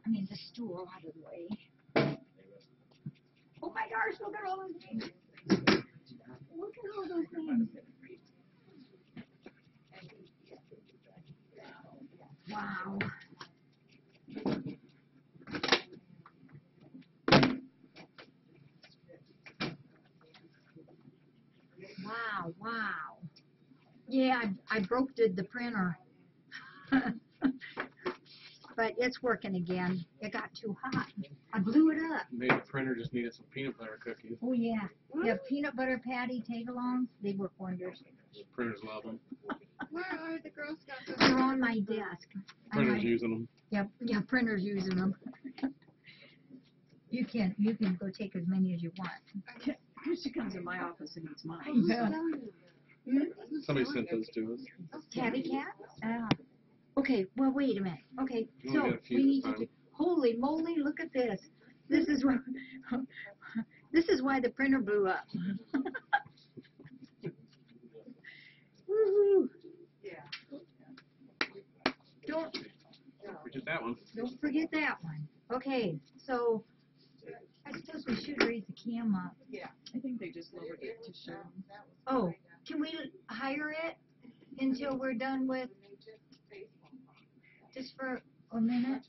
the stool out of the way. Oh my gosh, look at all those names. Look at all those names. Wow. Wow, wow. Yeah, I broke the printer. But it's working again. It got too hot. I blew it up. Maybe the printer just needed some peanut butter cookies. Oh, yeah. Yeah, peanut butter patty take-alongs, they work wonders. The printers love them. Where are the Girl Scouts? They're on my desk. Printers using them. Yep, yeah, printers using them. You can go take as many as you want. She comes in my office and eats mine. Yeah. Somebody sent those to us. Tabby cat? Okay, well, wait a minute. Okay, We so got a few we this need to time. do, holy moly, look at this. This is where, this is why the printer blew up. Woohoo. Yeah. Don't Forget that one. forget that one. Okay, so I suppose we should raise the cam up. Yeah. I think they just lowered it to show. Oh, can we hire it until we're done with, just for a minute?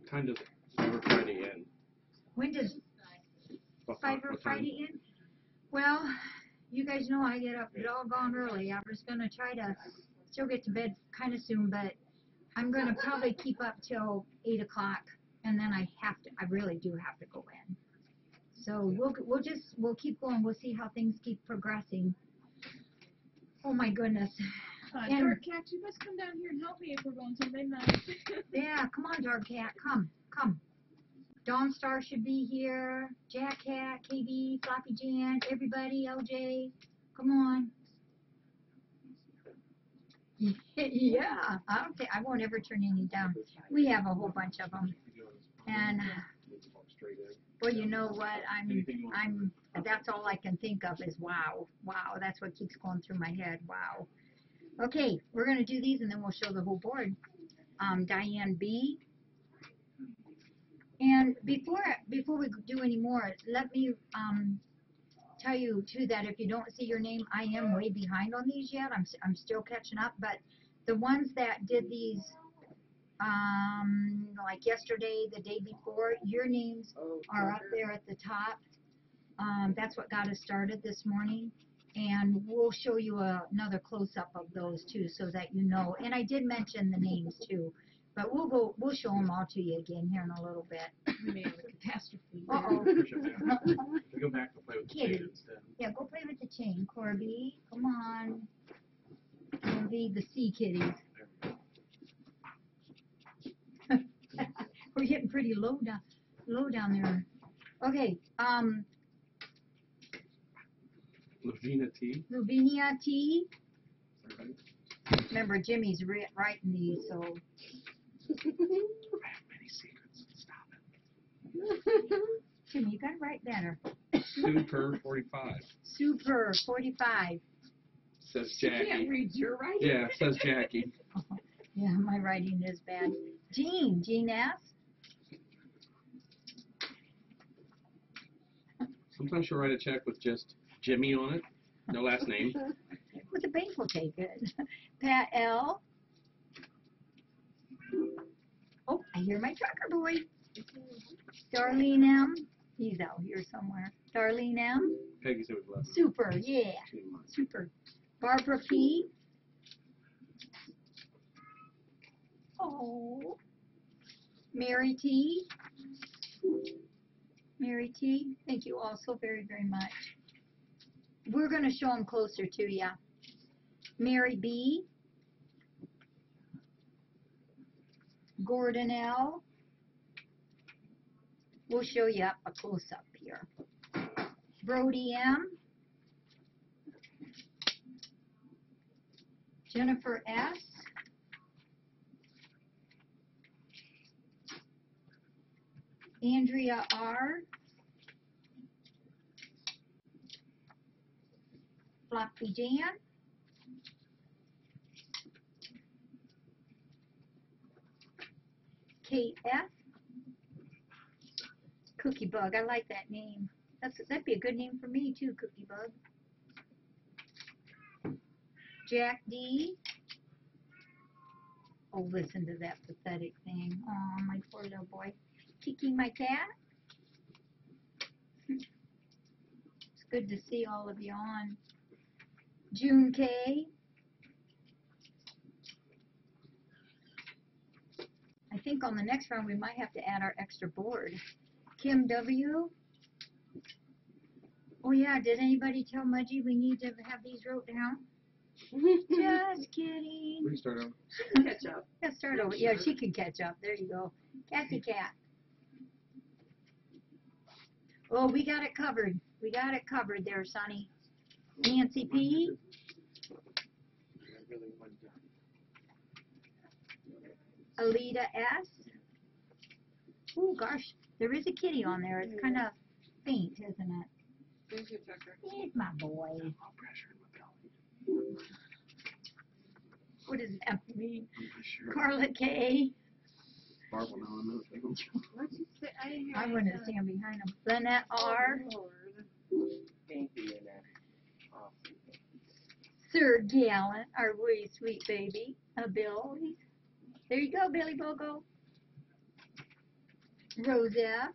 Time does Cyber Friday end? When does What Cyber time? Friday end? Well, you guys know I get up doggone early. I was going to try to still get to bed kind of soon, but I'm going to probably keep up till 8 o'clock, and then I really do have to go in. So we'll keep going. We'll see how things keep progressing. Oh my goodness. And- Dark Cat, you must come down here and help me if we're going till midnight. Yeah, come on, Dark Cat, come. Dawn Star should be here. Jack Cat, KB, Floppy Jan, everybody, LJ, come on. Yeah, I won't ever turn any down. We have a whole bunch of them, and well, you know what? That's all I can think of is wow. That's what keeps going through my head. Wow. Okay, we're gonna do these, and then we'll show the whole board. Diane B. And before we do any more, let me tell you too that if you don't see your name, I am way behind on these yet. I'm still catching up, but the ones that did these like yesterday, the day before, your names are up there at the top. That's what got us started this morning, and we'll show you another close-up of those too, so that you know. And I did mention the names too. But we'll show them all to you again here in a little bit. We may have a catastrophe. Uh-oh. We go back to play with the Kitty. chain instead. Yeah, go play with the chain, Corby. Come on. Corby, the sea kitties. We're getting pretty low down there. Okay, Lavina T. Lavinia T. Is that right? Remember, Jimmy's writing these, so. I have many secrets. Stop it. Jimmy, you gotta write better. Super 45. Super 45. Says You can't Jackie. read your writing. Yeah, says Jackie. Yeah, my writing is bad. Jean S. Sometimes she'll write a check with just Jimmy on it. No last name. Well, the bank will take it. Pat L. Oh, I hear my trucker boy. Darlene M. He's out here somewhere. Darlene M. Peggy said we've left. Super, yeah. Too much. Super. Barbara P. Oh. Mary T. Mary T. Thank you all so very, very much. We're going to show them closer to you. Mary B. Gordon L. We'll show you a close-up here. Brody M. Jennifer S. Andrea R. Floppy Jan. KF. Cookie Bug, I like that name. That'd be a good name for me too, Cookie Bug. Jack D. Oh, listen to that pathetic thing. Oh, my poor little boy. Kicking my cat. It's good to see all of you on. June K. I think on the next round we might have to add our extra board. Kim W. Oh yeah, did anybody tell Mudgy we need to have these wrote down? Just kidding. We can start over. Catch up. Yeah, start over. Yeah, she can catch up. There you go. Catty cat. Oh, we got it covered. We got it covered there, Sonny. Nancy P. Alita S. Oh gosh, there is a kitty on there. It's kind of faint, isn't it? There's your Tucker. He's my boy. What does that mean? Sure. Carla K. Barb will know in a minute. What'd you say? I didn't hear I'm what going you to said. stand behind him. Lynette R. Oh, Lord. Thank you, Annette. Sir Gallant, our wee sweet baby. Bill. There you go, Billy Bogo. Rose F.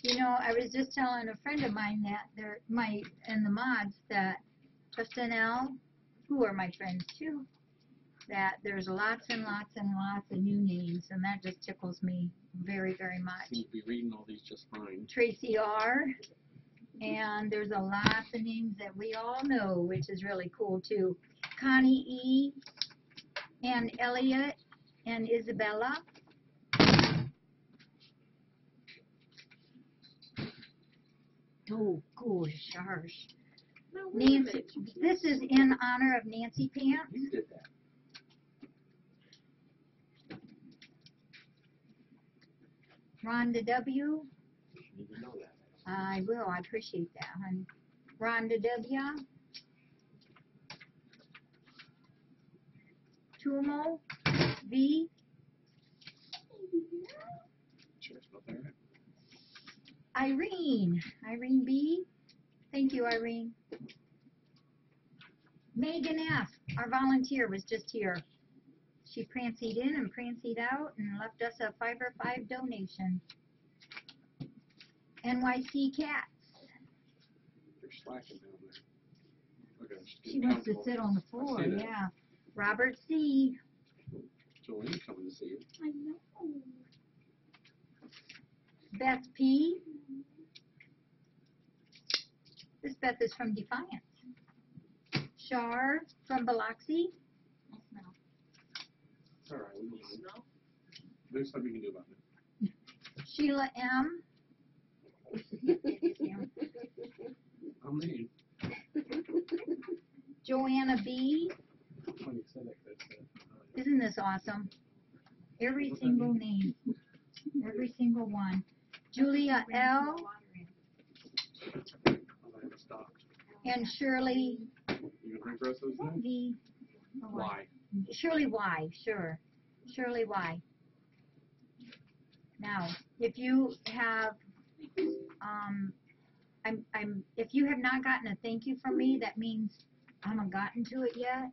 You know, I was just telling a friend of mine that and the mods that Justin L., who are my friends too, that there's lots and lots and lots of new names, and that just tickles me very, very much. Seems to be reading all these just fine. Tracy R. And there's a lot of names that we all know, which is really cool too. Connie E. and Elliot and Isabella. Oh, gosh, harsh. No, wait a Nancy, minute. this is in honor of Nancy Pants. You did that. Rhonda W. You need to know that. I will. I appreciate that, honey. Rhonda W. Tumo V. Sure, it's not there. Irene. Irene B. Thank you, Irene. Megan F. Our volunteer was just here. She prancied in and prancied out and left us a 5 or 5 donation. NYC Cats. They're slacking down there. Look at her, she's She getting wants to comfortable. sit on the I floor, see that. yeah. Robert C. Joanne's coming to see you. I know. Beth P. This Beth is from Defiance. Shar from Biloxi. It's all right, we don't mind. There's something we can do about it. Sheila M. It is him. How many? Joanna B. Funny, said that, Isn't this awesome? Every single name. Every single one. Julia L. I haven't stopped. and Shirley You gonna drink the rest of this now? V. Why? Shirley Y. Sure. Shirley Y. Now, if you have, if you have not gotten a thank you from me, that means I haven't gotten to it yet.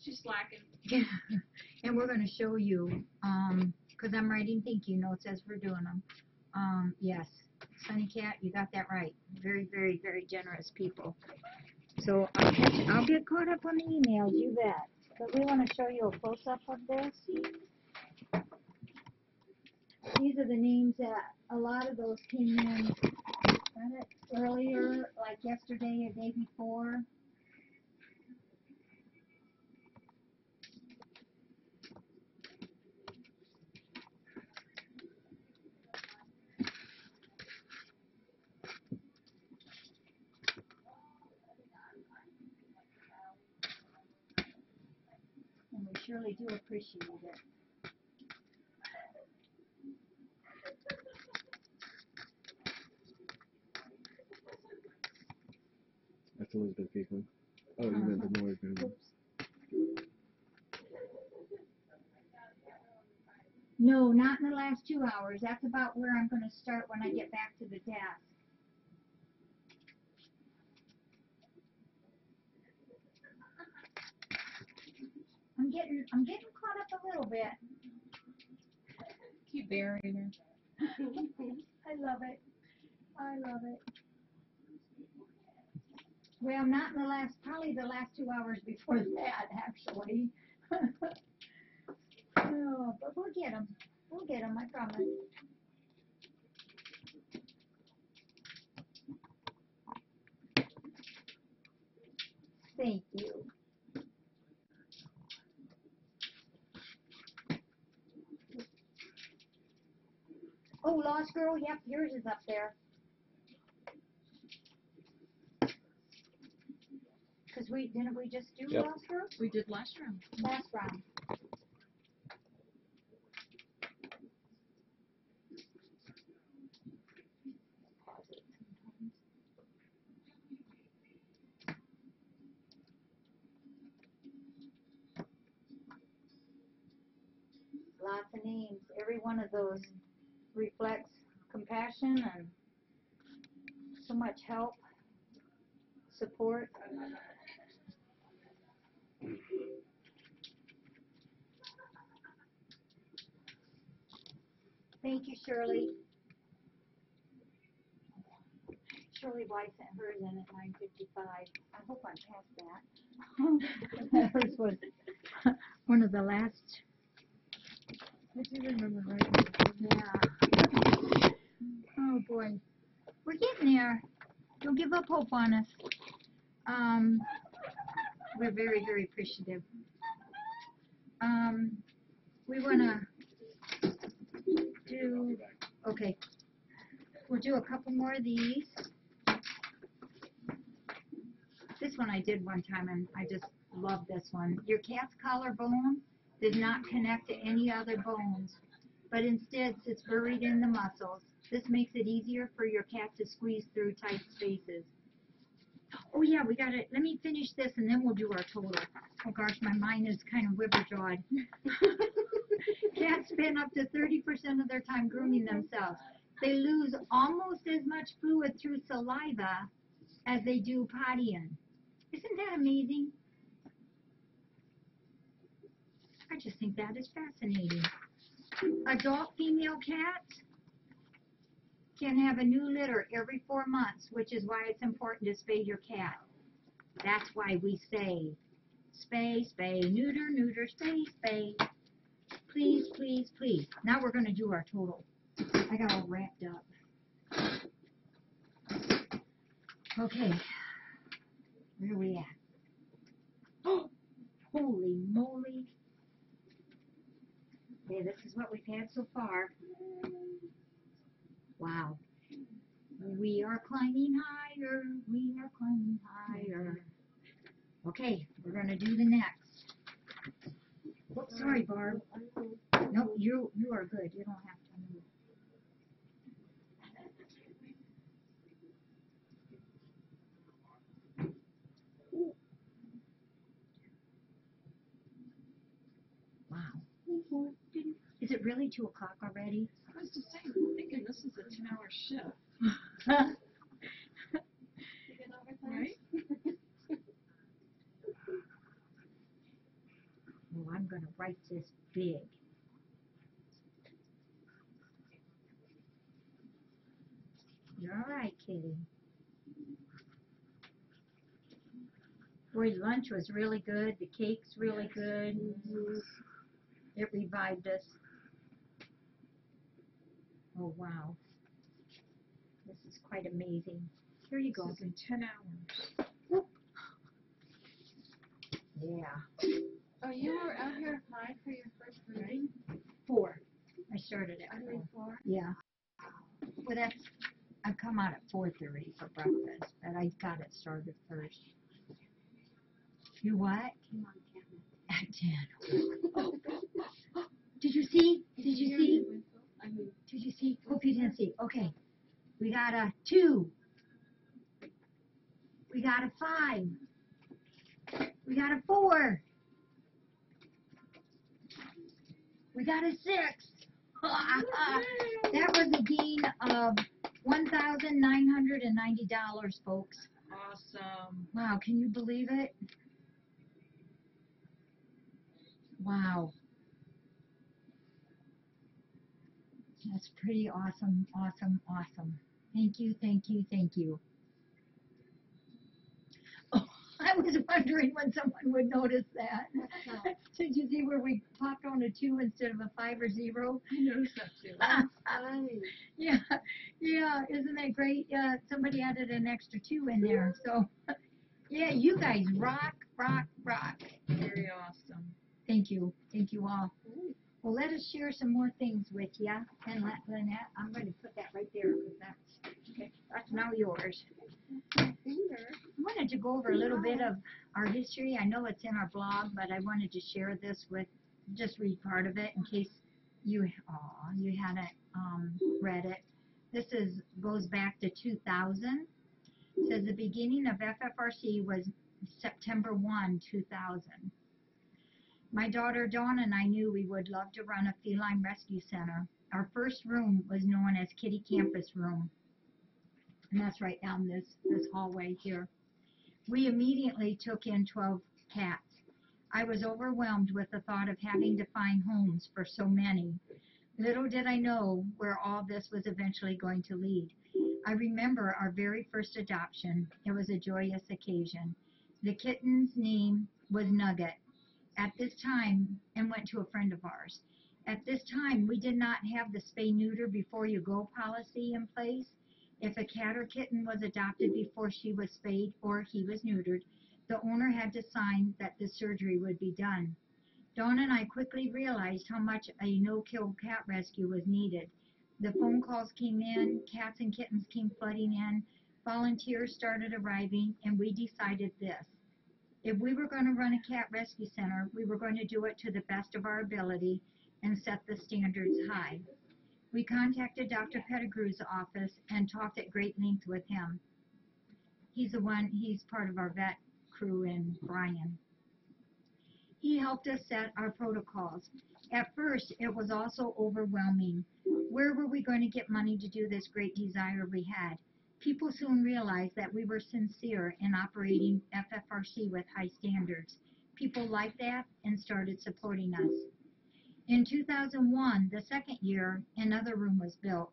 She's slacking. And we're going to show you, because I'm writing thank you notes as we're doing them. Yes, Sunny Cat, you got that right. Very, very, very generous people. So I'll get caught up on the emails, you bet. But we want to show you a close-up of this. These are the names that a lot of those came in earlier, like yesterday or day before. And we surely do appreciate it. That's Elizabeth Beekman. Oh, you meant the Noise family. Oops. No, not in the last 2 hours. That's about where I'm going to start when I get back to the desk. I'm getting caught up a little bit. Keep burying her. I love it. I love it. Well, not in the last, probably the last 2 hours before that, actually. Oh, but we'll get them. We'll get them, I promise. Thank you. Oh, Lost Girl, yep, yours is up there. Because didn't we just do Yep. Lost Girl? We did last round. Last round. Lots of names. Every one of those reflects compassion and so much help, support. Thank you, Shirley. Shirley White sent hers in at 9:55. I hope I'm past that. Hers was one of the last. I do remember right. Yeah. Oh boy, we're getting there. Don't give up hope on us. We're very, very appreciative. We wanna do. Okay. We'll do a couple more of these. This one I did one time and I just love this one. Your cat's collarbone does not connect to any other bones, but instead sits buried in the muscles. This makes it easier for your cat to squeeze through tight spaces. Oh yeah, we got it. Let me finish this and then we'll do our total. Oh gosh, my mind is kind of whipper-jawed. Cats spend up to 30% of their time grooming themselves. They lose almost as much fluid through saliva as they do pottying. Isn't that amazing? I just think that is fascinating. Adult female cats can have a new litter every 4 months, which is why it's important to spay your cat. That's why we say spay, spay, neuter, neuter, spay, spay. Please, please, please. Now we're going to do our total. I got all wrapped up. Okay. Where are we at? Oh, holy moly. Okay, this is what we've had so far. Wow. We are climbing higher. We are climbing higher. Okay, we're going to do the next. Whoops, sorry, Barb. Nope, you are good. You don't have to move. Wow. Is it really 2 o'clock already? I was just saying, I'm thinking this is a 10-hour shift. Right? Oh, I'm going to write this big. You're all right, kitty. Boy, lunch was really good. The cake's really good. It revived us. Oh, wow. This is quite amazing. Here you go. This is in 10 hours. Whoop. Yeah. Oh, you were out here at 5 for your first reading? 4. I started at 4. Yeah. Well, I come out at 4:30 for breakfast, but I got it started first. You what? Came on camera. At 10. Did you see? Did you see? Did you see? Hope you didn't see. Okay. We got a 2. We got a 5. We got a 4. We got a 6. That was a gain of $1,990, folks. Awesome. Wow, can you believe it? Wow. That's pretty awesome, awesome, awesome. Thank you, thank you, thank you. Oh, I was wondering when someone would notice that. Did you see where we popped on a 2 instead of a 5 or 0? I noticed that too. Yeah, yeah, isn't that great? Yeah, somebody added an extra 2 in there. So, yeah, you guys rock, rock, rock. Very awesome. Thank you all. Well, let us share some more things with you. And Lynette, I'm going to put that right there because that's now yours. I wanted to go over a little bit of our history. I know it's in our blog, but I wanted to share this just read part of it in case you hadn't read it. This goes back to 2000. It says the beginning of FFRC was September 1, 2000. My daughter Dawn and I knew we would love to run a feline rescue center. Our first room was known as Kitty Campus Room, and that's right down this hallway here. We immediately took in 12 cats. I was overwhelmed with the thought of having to find homes for so many. Little did I know where all this was eventually going to lead. I remember our very first adoption. It was a joyous occasion. The kitten's name was Nugget. At this time, and went to a friend of ours. At this time, we did not have the spay-neuter before you go policy in place. If a cat or kitten was adopted before she was spayed or he was neutered, the owner had to sign that the surgery would be done. Dawn and I quickly realized how much a no-kill cat rescue was needed. The phone calls came in, cats and kittens came flooding in, volunteers started arriving, and we decided this. If we were going to run a cat rescue center, we were going to do it to the best of our ability and set the standards high. We contacted Dr. Pettigrew's office and talked at great length with him. He's part of our vet crew in Bryan. He helped us set our protocols. At first, it was also overwhelming. Where were we going to get money to do this great desire we had? People soon realized that we were sincere in operating FFRC with high standards. People liked that and started supporting us. In 2001, the second year, another room was built.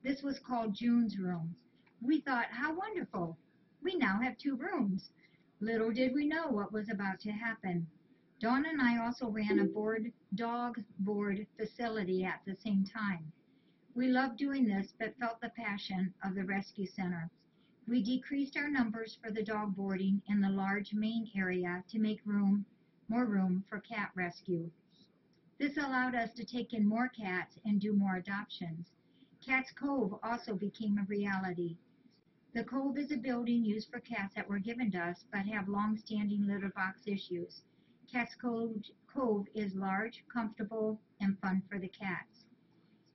This was called June's Room. We thought, how wonderful. We now have 2 rooms. Little did we know what was about to happen. Dawn and I also ran a dog board facility at the same time. We loved doing this, but felt the passion of the rescue center. We decreased our numbers for the dog boarding in the large main area to make more room for cat rescue. This allowed us to take in more cats and do more adoptions. Cats Cove also became a reality. The Cove is a building used for cats that were given to us but have long-standing litter box issues. Cats Cove is large, comfortable, and fun for the cats.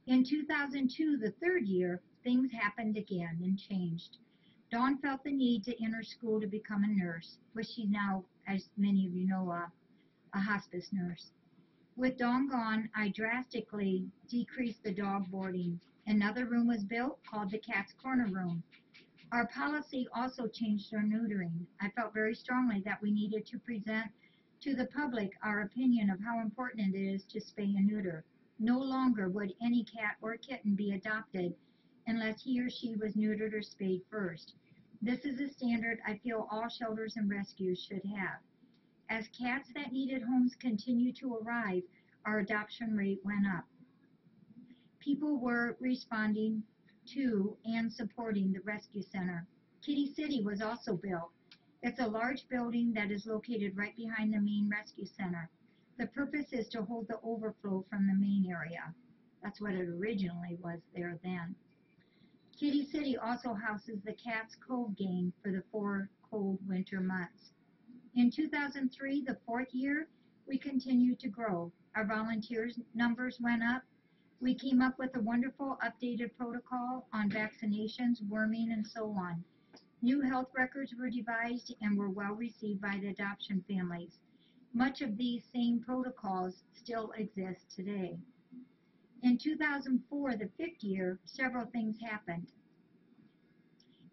In 2002, the third year, things happened again and changed. Dawn felt the need to enter school to become a nurse, which she's now, as many of you know, a hospice nurse. With Dawn gone, I drastically decreased the dog boarding. Another room was built called the Cat's Corner Room. Our policy also changed our neutering. I felt very strongly that we needed to present to the public our opinion of how important it is to spay and neuter. No longer would any cat or kitten be adopted unless he or she was neutered or spayed first. This is a standard I feel all shelters and rescues should have. As cats that needed homes continued to arrive, our adoption rate went up. People were responding to and supporting the rescue center. Kitty City was also built. It's a large building that is located right behind the main rescue center. The purpose is to hold the overflow from the main area. That's what it originally was there then. Kitty City also houses the Cats Cove Gang for the 4 cold winter months. In 2003, the 4th year, we continued to grow. Our volunteers numbers went up. We came up with a wonderful updated protocol on vaccinations, worming, and so on. New health records were devised and were well received by the adoption families. Much of these same protocols still exist today. In 2004, the 5th year, several things happened.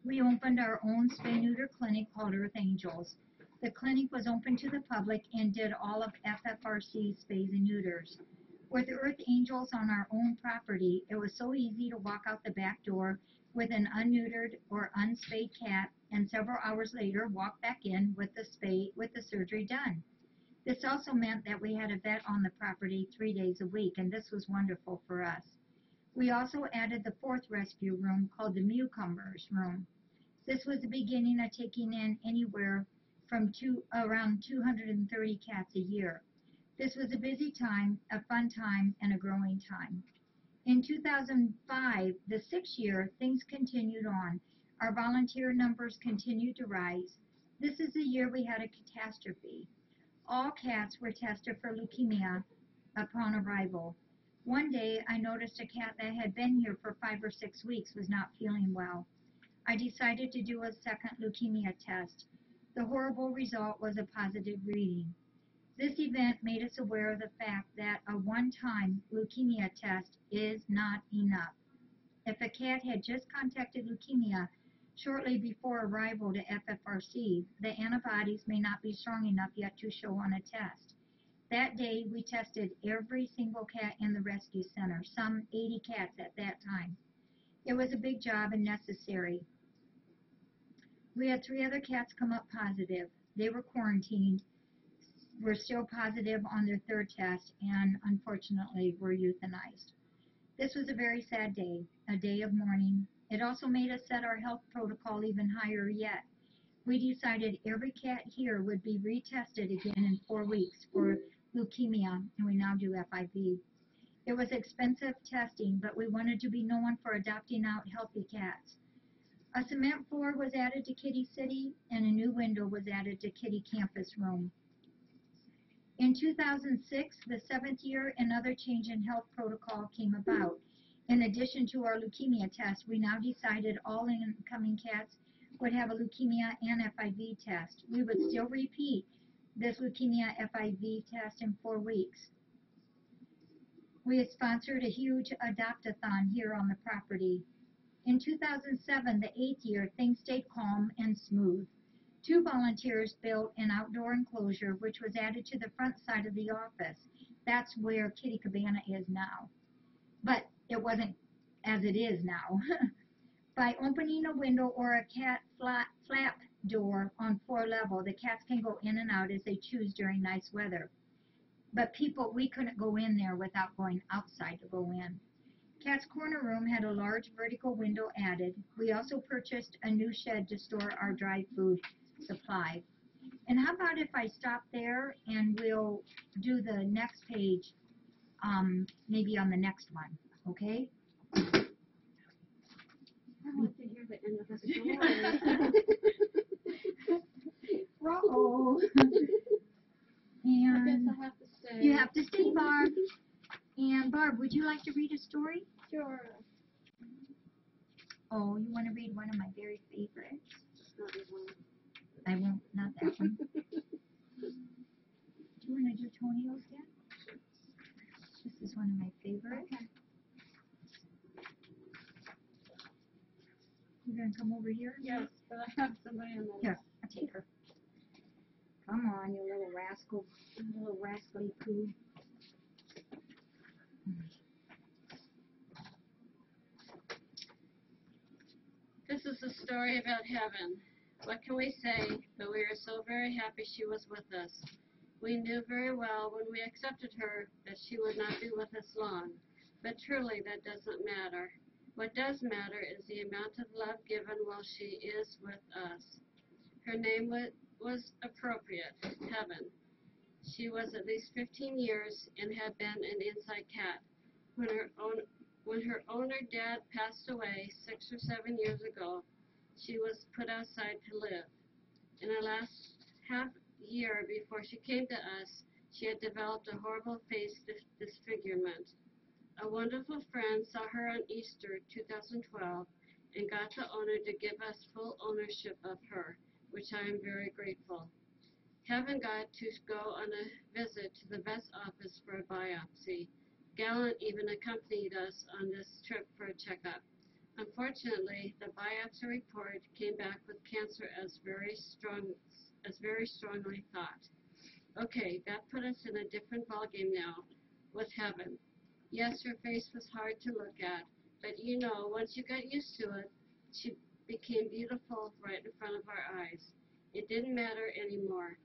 We opened our own spay-neuter clinic called Earth Angels. The clinic was open to the public and did all of FFRC spays and neuters. With Earth Angels on our own property, it was so easy to walk out the back door with an unneutered or unspayed cat and several hours later walk back in with the surgery done. This also meant that we had a vet on the property 3 days a week, and this was wonderful for us. We also added the 4th rescue room called the Mewcumbers room. This was the beginning of taking in anywhere from around 230 cats a year. This was a busy time, a fun time, and a growing time. In 2005, the 6th year, things continued on. Our volunteer numbers continued to rise. This is the year we had a catastrophe. All cats were tested for leukemia upon arrival. One day, I noticed a cat that had been here for 5 or 6 weeks was not feeling well. I decided to do a second leukemia test. The horrible result was a positive reading. This event made us aware of the fact that a one-time leukemia test is not enough. If a cat had just contacted leukemia shortly before arrival to FFRC, the antibodies may not be strong enough yet to show on a test. That day, we tested every single cat in the rescue center, some 80 cats at that time. It was a big job and necessary. We had 3 other cats come up positive. They were quarantined, were still positive on their 3rd test, and unfortunately were euthanized. This was a very sad day, a day of mourning. It also made us set our health protocol even higher yet. We decided every cat here would be retested again in 4 weeks for leukemia, and we now do FIV. It was expensive testing, but we wanted to be known for adopting out healthy cats. A cement floor was added to Kitty City, and a new window was added to Kitty Campus Room. In 2006, the 7th year, another change in health protocol came about. In addition to our leukemia test, we now decided all incoming cats would have a leukemia and FIV test. We would still repeat this leukemia FIV test in 4 weeks. We had sponsored a huge adopt-a-thon here on the property. In 2007, the 8th year, things stayed calm and smooth. 2 volunteers built an outdoor enclosure which was added to the front side of the office. That's where Kitty Cabana is now. But it wasn't as it is now. By opening a window or a cat flap door on floor level, the cats can go in and out as they choose during nice weather. But we couldn't go in there without going outside to go in. Cat's Corner Room had a large vertical window added. We also purchased a new shed to store our dry food supply. And how about if I stop there and we'll do the next page, maybe on the next one, okay? I want to hear the end of the story. Uh-oh. I guess And I have to stay. you have to stay, Barb. And Barb, would you like to read a story? Sure. Oh, you want to read one of my very favorites? Not this one. I won't, not that one. Do you want to do Tonio's yet? This is one of my favorites. Okay. You're going to come over here? Yes, but I have somebody on the Here, I'll take her. Come on, you little rascal, little rascally poo. This is a story about heaven. What can we say? But we are so very happy she was with us. We knew very well when we accepted her that she would not be with us long. But truly that doesn't matter. What does matter is the amount of love given while she is with us. Her name was appropriate, Heaven. She was at least 15 years and had been an inside cat. When her owner dad passed away 6 or 7 years ago, she was put outside to live. In the last half year before she came to us, she had developed a horrible face disfigurement. A wonderful friend saw her on Easter 2012 and got the owner to give us full ownership of her, which I am very grateful. Heaven got to go on a visit to the vet's office for a biopsy. Gallant even accompanied us on this trip for a checkup. Unfortunately, the biopsy report came back with cancer as very strongly thought. Okay, that put us in a different ballgame now with Heaven. Yes, her face was hard to look at, but you know, once you got used to it, she became beautiful right in front of our eyes. It didn't matter anymore.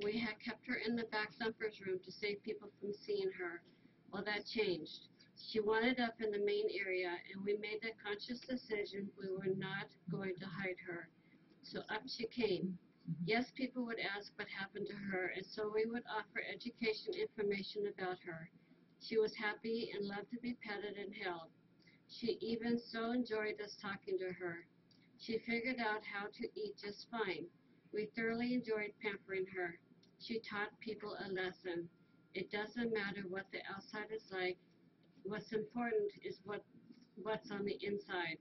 We had kept her in the back thumper's room to save people from seeing her. Well, that changed. She wanted up in the main area, and we made the conscious decision we were not going to hide her. So up she came. Yes, people would ask what happened to her, and so we would offer education information about her. She was happy and loved to be petted and held. She even so enjoyed us talking to her. She figured out how to eat just fine. We thoroughly enjoyed pampering her. She taught people a lesson. It doesn't matter what the outside is like. What's important is what's on the inside.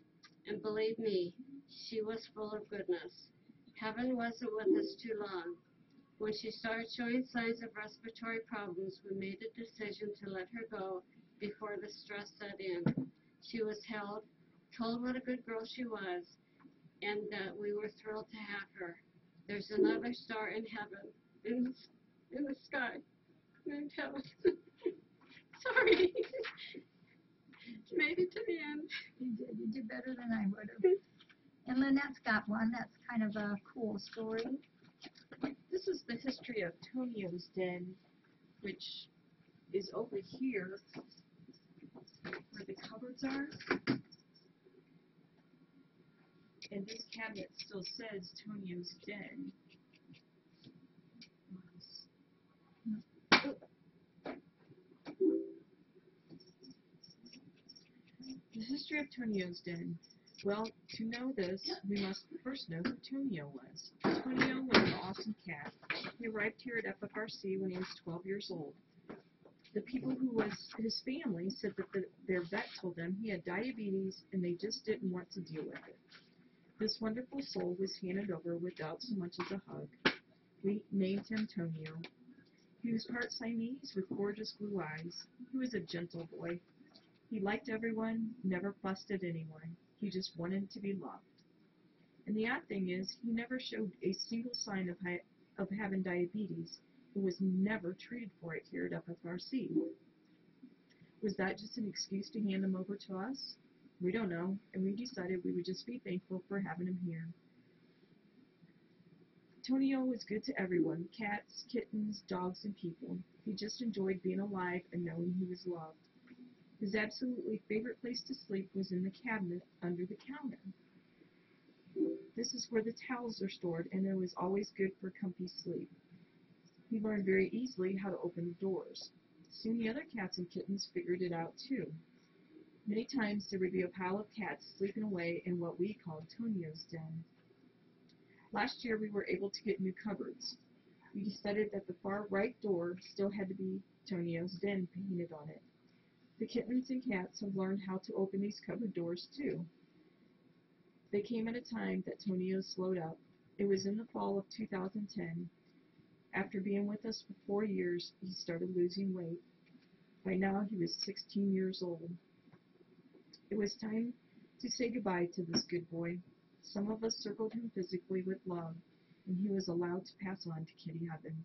And believe me, she was full of goodness. Heaven wasn't with us too long. When she started showing signs of respiratory problems, we made the decision to let her go before the stress set in. She was held, told what a good girl she was, and that we were thrilled to have her. There's another star in heaven, in the sky, named Heaven. Sorry. Made it to the end. You did better than I would have. And Lynette's got one that's kind of a cool story. This is the history of Tonio's Den, which is over here where the cupboards are. And this cabinet still says Tonio's Den. The history of Tonio's Den. Well, to know this, we must first know who Tonio was. Tonio was an awesome cat. He arrived here at FFRC when he was 12 years old. The people who was his family said that their vet told them he had diabetes and they just didn't want to deal with it. This wonderful soul was handed over without so much as a hug. We named him Tonio. He was part Siamese with gorgeous blue eyes. He was a gentle boy. He liked everyone, never fussed at anyone. He just wanted to be loved. And the odd thing is, he never showed a single sign of having diabetes and was never treated for it here at FFRC. Was that just an excuse to hand him over to us? We don't know, and we decided we would just be thankful for having him here. Tonio was good to everyone, cats, kittens, dogs, and people. He just enjoyed being alive and knowing he was loved. His absolutely favorite place to sleep was in the cabinet under the counter. This is where the towels are stored, and it was always good for comfy sleep. He learned very easily how to open the doors. Soon the other cats and kittens figured it out too. Many times there would be a pile of cats sleeping away in what we called Tonio's Den. Last year we were able to get new cupboards. We decided that the far right door still had to be Tonio's Den painted on it. The kittens and cats have learned how to open these cupboard doors too. They came at a time that Tonio slowed up. It was in the fall of 2010. After being with us for 4 years, he started losing weight. By now he was 16 years old. It was time to say goodbye to this good boy. Some of us circled him physically with love, and he was allowed to pass on to Kitty Heaven.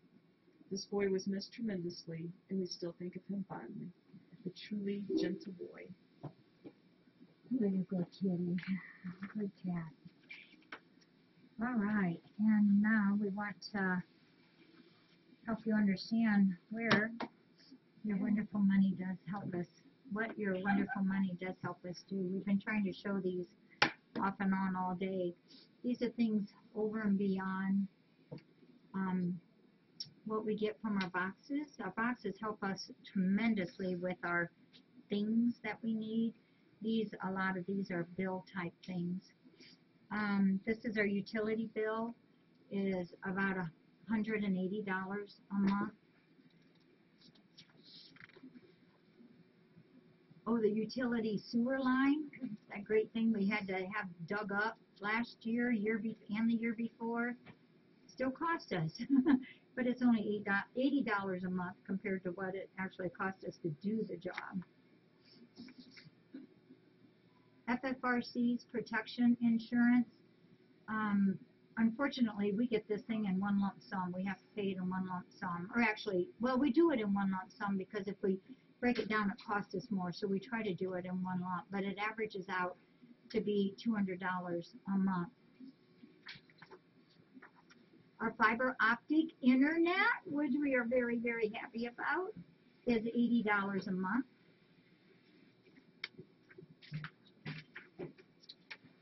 This boy was missed tremendously, and we still think of him fondly. A truly gentle boy. Really good kitty. Good cat. All right, and now we want to help you understand where your wonderful money does help us, what your wonderful money does help us do. We've been trying to show these off and on all day. These are things over and beyond what we get from our boxes. Our boxes help us tremendously with our things that we need. A lot of these are bill type things. This is our utility bill. It is about $180 a month. Oh, the utility sewer line, that great thing we had to have dug up last year, and the year before, still cost us. but it's only $80 a month compared to what it actually cost us to do the job. FFRC's protection insurance. Unfortunately, we get this thing in one lump sum. We have to pay it in one lump sum. Or actually, well, we do it in one lump sum because if we break it down, it costs us more. So we try to do it in one lump. But it averages out to be $200 a month. Our fiber optic internet, which we are very, very happy about, is $80 a month.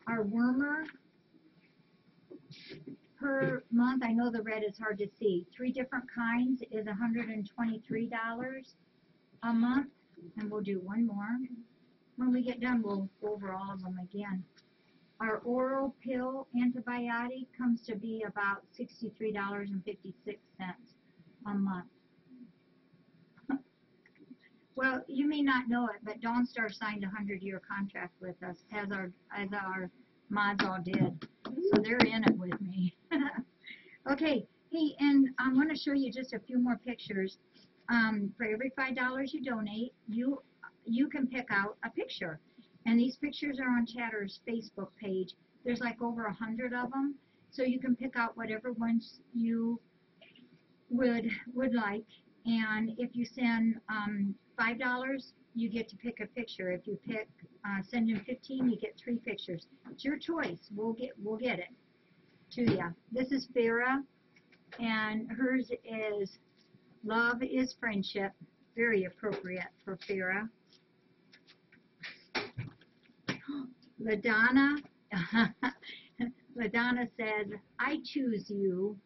Our Wormer per month, I know the red is hard to see. 3 different kinds is $123 a month. And we'll do one more. When we get done, we'll go over all of them again. Our oral pill antibiotic comes to be about $63.56 a month. Well, you may not know it, but Dawnstar signed a 100-year contract with us, as our mods all did. So they're in it with me. Okay, hey, and I want to show you just a few more pictures. For every $5 you donate, you can pick out a picture. And these pictures are on Chatter's Facebook page. There's like over 100 of them. So you can pick out whatever ones you would like. And if you send $5, you get to pick a picture. If you send in 15, you get 3 pictures. It's your choice. We'll get it to you. This is Farah, and hers is Love is Friendship. Very appropriate for Farah. LaDonna says, I choose you.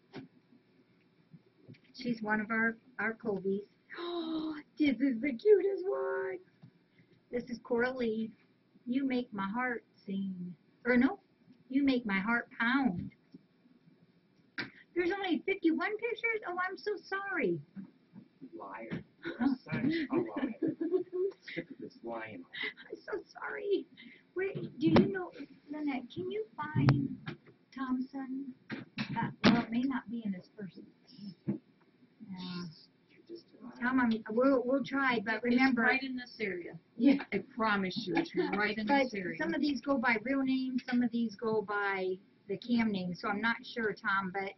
She's one of our Kobe's. Oh, this is the cutest one. This is Coralie. You make my heart sing. Or no, you make my heart pound. There's only 51 pictures? Oh, I'm so sorry. Liar. You're such a liar. Look at this lying. I'm so sorry. Wait, do you know, Lynette, can you find Thompson? Well, it may not be in his first. Yeah. Tom, we'll try, but remember. It's right in this area. Yeah. I promise you, it's right in But this area. some of these go by real names, some of these go by the cam name, so I'm not sure, Tom, but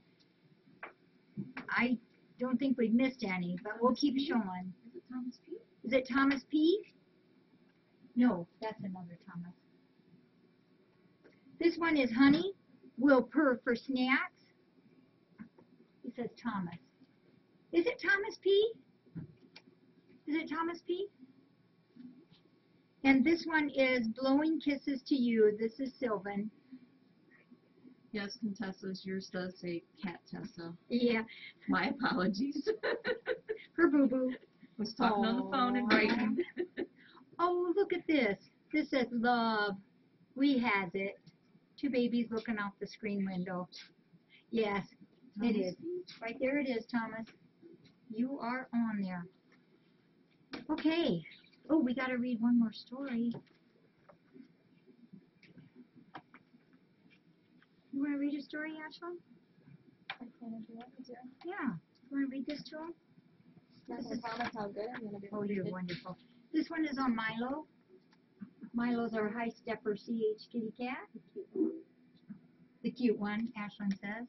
I don't think we've missed any, but we'll keep showing. Is it Thomas P? Is it Thomas P? No, that's another Thomas. This one is Honey will purr for snacks. It says Thomas. Is it Thomas P? Is it Thomas P? And this one is Blowing Kisses to You. This is Sylvan. Yes, Contessa's. Yours does say Cat Tessa. Yeah. My apologies. Her boo-boo. Was talking on the phone and writing. Oh, look at this. This says Love. We has it. 2 babies looking out the screen window. Yes, Thomas. It is. Right there it is, Thomas. You are on there. Okay. Oh, we got to read one more story. You want to read a story, Ashley? Yeah. You want to read this to him? Yes, I promise how good I'm going to be. Oh, you're wonderful. This one is on Milo. Milo's our high stepper CH kitty cat. The cute one, Ashlyn says.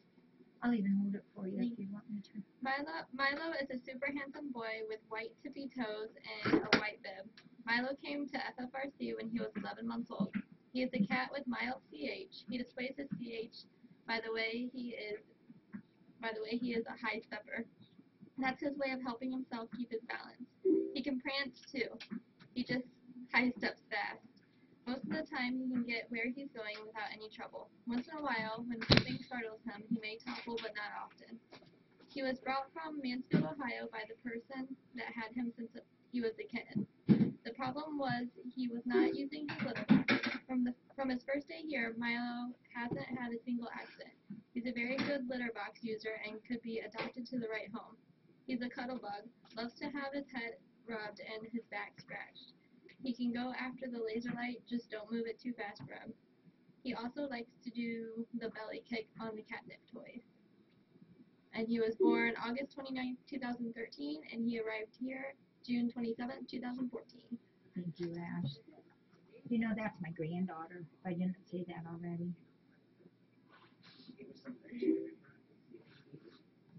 I'll even hold it for you if you want me to. Milo is a super handsome boy with white tippy toes and a white bib. Milo came to FFRC when he was 11 months old. He is a cat with mild CH. He displays his CH by the way he is a high stepper. That's his way of helping himself keep his balance. He can prance too. He just high steps fast. Most of the time, he can get where he's going without any trouble. Once in a while, when something startles him, he may topple, but not often. He was brought from Mansfield, Ohio by the person that had him since he was a kitten. The problem was he was not using his litter box. From his first day here, Milo hasn't had a single accident. He's a very good litter box user and could be adopted to the right home. He's a cuddle bug, loves to have his head rubbed and his back scratched. He can go after the laser light, just don't move it too fast for him. He also likes to do the belly kick on the catnip toys. and he was born August 29th, 2013, and he arrived here June 27th, 2014. Thank you, Ash. You know, that's my granddaughter, if I didn't say that already.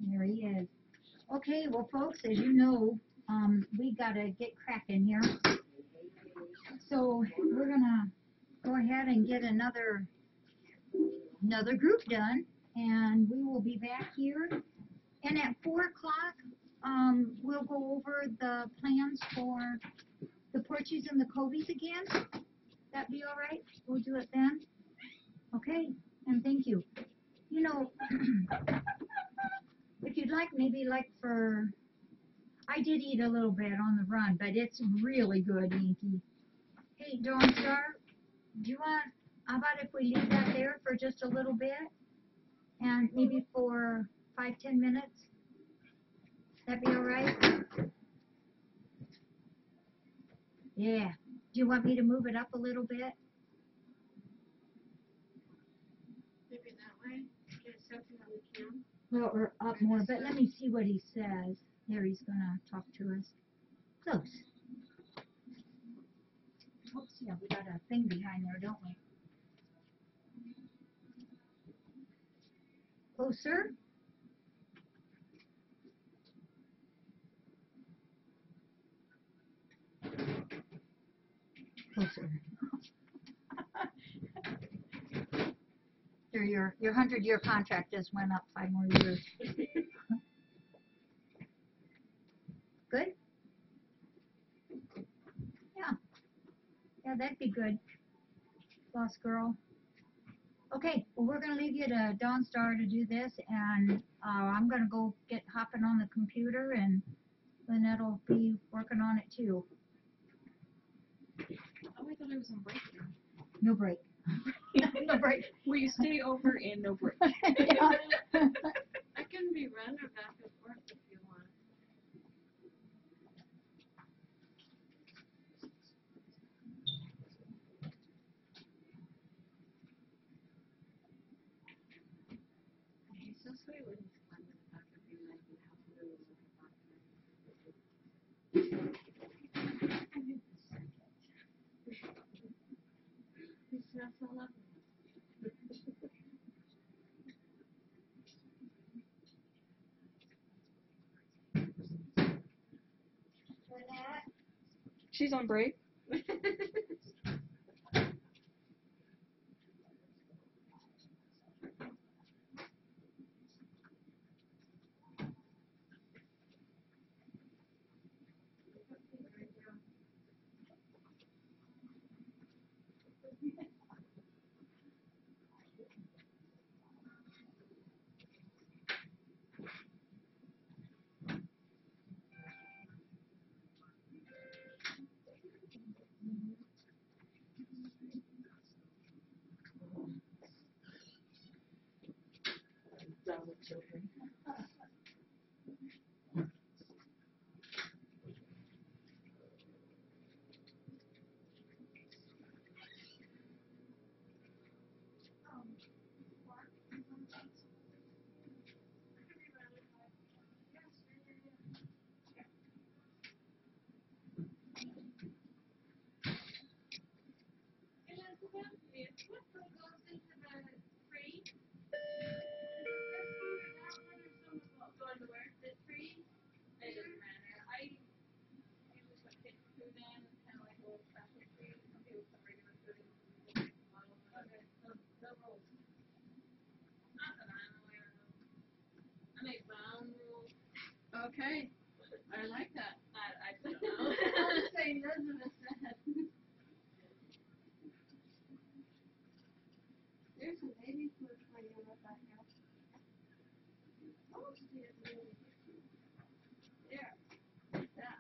There he is. Okay, well, folks, as you know, we gotta get cracking here. So we're gonna go ahead and get another group done, and we will be back here. And at 4 o'clock, we'll go over the plans for the Porchies and the Cobies again. That be all right? We'll do it then. Okay, and thank you. You know, if you'd like, maybe like for, I did eat a little bit on the run, but it's really good, Yankee. Hey, Dawn Star, do you want, how about if we leave that there for just a little bit? And maybe for 5-10 minutes? That be all right? Yeah. Do you want me to move it up a little bit? Maybe that way. Get something on the cam. Well, or up more, but let me see what he says. There, he's gonna talk to us. Close. Oops, yeah, we got a thing behind there, don't we? Closer. Closer. There, your 100-year contract just went up 5 more years. Good? Yeah. Yeah, that'd be good. Lost girl. Okay, well, we're going to leave you to Dawn Star to do this, and I'm going to go get hopping on the computer, and Lynette will be working on it too. Oh, I thought I was on break. No break. No break. Will you stay over and no break? Yeah. I can be runner back and forth if you want. He's so sweet when he's climbing the back of you, like, and how blue is like a He smells so lovely. She's on break. Done with children. Okay. I like that. I don't know. I'll say Elizabeth said. There's a baby food for you, Rebecca. Oh, she is really cute. There. Like that.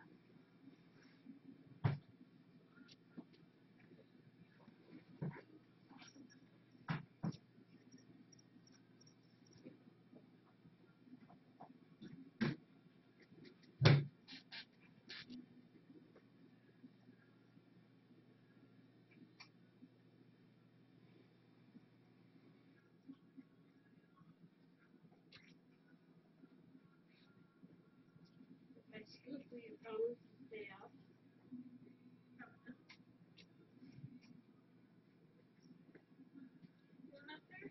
phones stay up. One up there?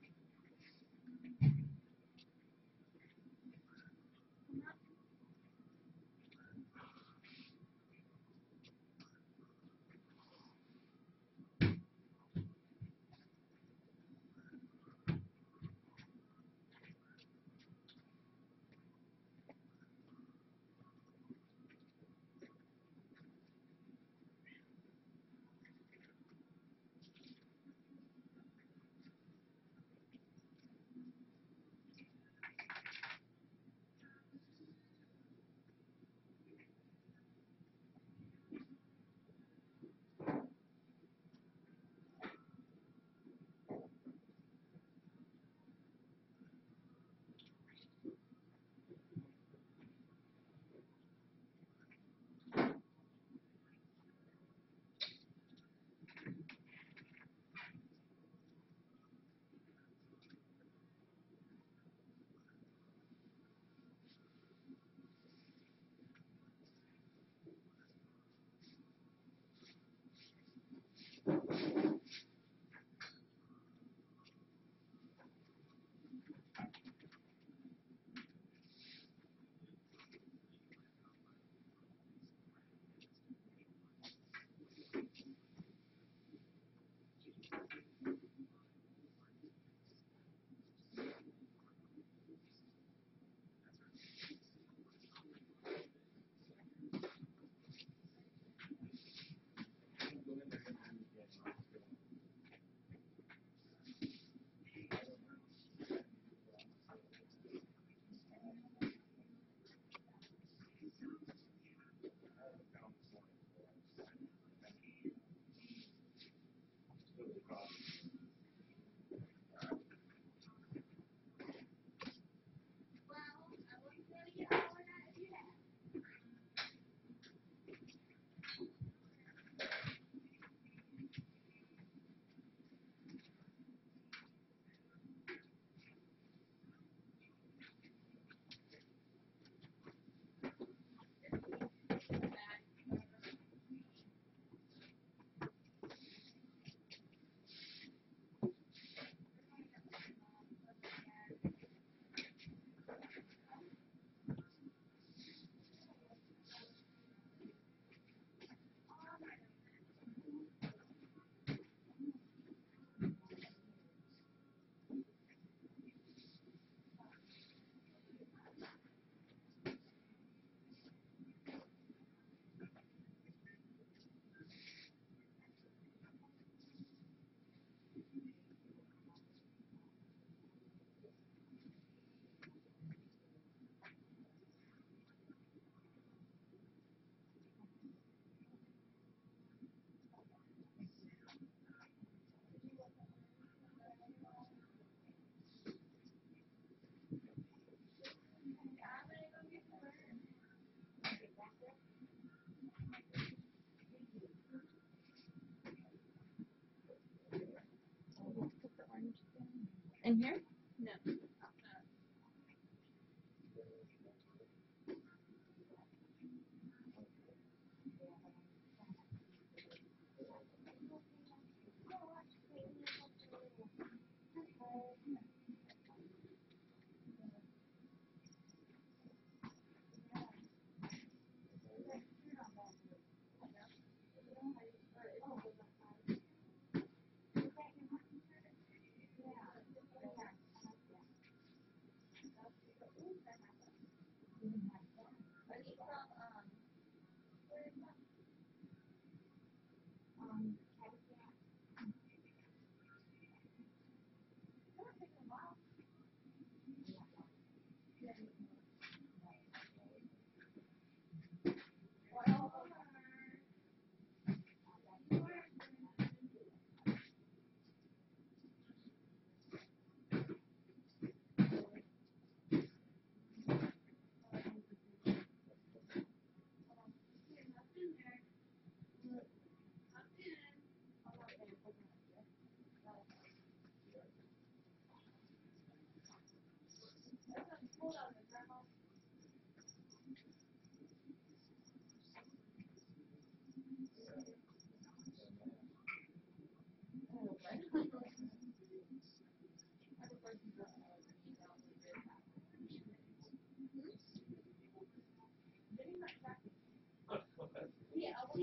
In here? No.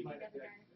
together, guys.